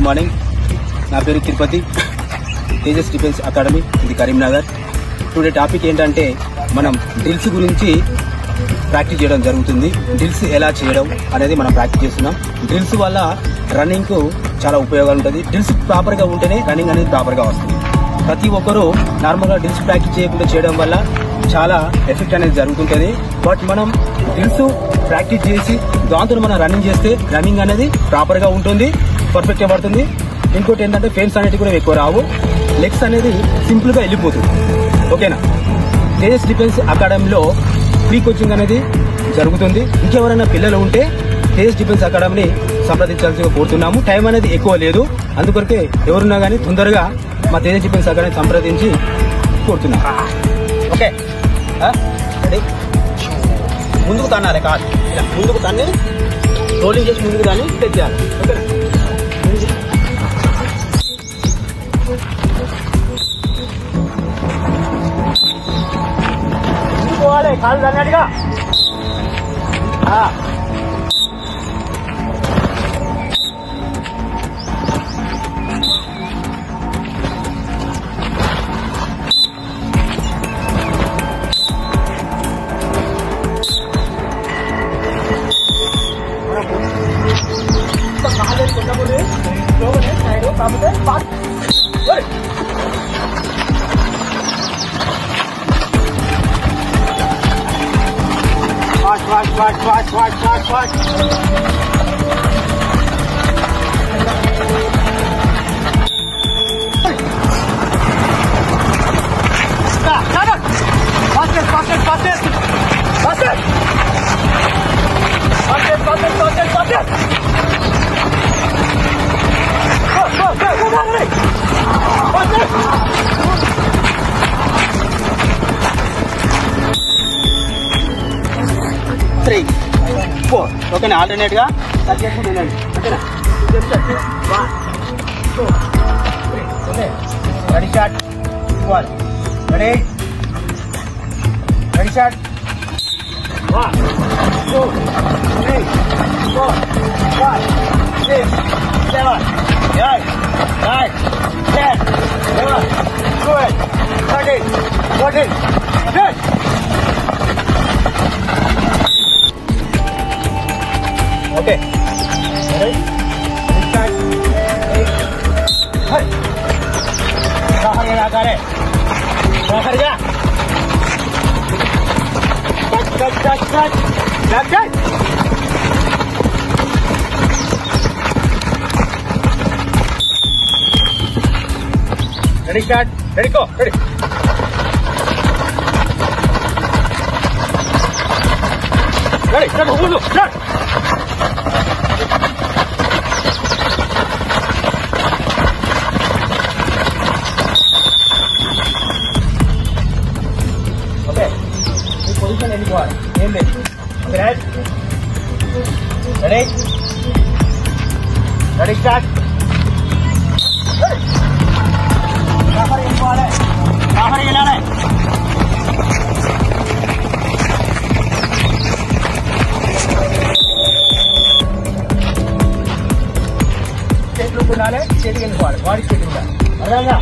Good morning. నా పేరు Tirupati, Tejas defence academy, ఇది కరీంనగర్. టుడే టాపిక్ ఏంటంటే మనం డ్రిల్స్ గురించి ప్రాక్టీస్ చేయడం జరుగుతుంది. డ్రిల్స్ ఎలా చేయడం అనేది మనం ప్రాక్టీస్ చేస్తున్నాం. డ్రిల్స్ వల్ల రన్నింగ్కు చాలా ఉపయోగాలు ఉంటుంది. డ్రిల్స్ ప్రాపర్గా ఉంటేనే రన్నింగ్ అనేది ప్రాపర్గా వస్తుంది. ప్రతి ఒక్కరూ నార్మల్గా డ్రిల్స్ ప్రాక్టీస్ చేయకుండా చేయడం వల్ల చాలా ఎఫెక్ట్ అనేది జరుగుతుంటుంది. బట్ మనం డ్రిల్స్ ప్రాక్టీస్ చేసి దాంతో మనం రన్నింగ్ చేస్తే రన్నింగ్ అనేది ప్రాపర్గా ఉంటుంది, పర్ఫెక్ట్గా పడుతుంది. ఇంకోటి ఏంటంటే పెయిన్స్ అనేవి కూడా ఎక్కువ రావు, లెగ్స్ అనేది సింపుల్గా వెళ్ళిపోతుంది. ఓకేనా? తేజస్ డిఫెన్స్ అకాడమీలో ఫ్రీ కోచింగ్ అనేది జరుగుతుంది. ఇంకెవరైనా పిల్లలు ఉంటే తేజస్ డిఫెన్స్ అకాడమీని సంప్రదించాల్సిగా కోరుతున్నాము. టైం అనేది ఎక్కువ లేదు, అందుకొరకే ఎవరున్నా కానీ తొందరగా మా తేజస్ డిఫెన్స్ అకాడమీ సంప్రదించి కోరుతున్నాం. Okay, ready? ముందుకు తన్నాలి, కాదు ఇలా ముందుకు తన్ని రోలింగ్ చేసి ముందుకు దాన్ని టచ్ చేయాలి. ఓకేనా? ముందుకు పోవాలి, కాలు తన్నట్టుగా. Watch. ఓకేనా? ఆల్టర్నేట్ గా తగ్గేసుకుంటుందండి. ఓకేనా? Ready shot, ready shot. 1 2 3 4 5 6 7 8 9 10 11 12 13 14 15. Okay, बाहर लगा करे, बाहर जा, रेडी स्टार्ट, रेडी गो, रेडी. रेडी स्टार्ट, बोलो स्टार्ट. పొజిషన్ వెళ్ళిపోవాలి, ఏం లేదు. Ready ready start. బాహర్ వెళ్ళిపోవాలి, బాహర్ వెళ్ళాలి. చేతులు ఉండాలి, చేతికి వెళ్ళిపోవాలి, బాడీ చేతి ఉండాలి. అర్థంగా?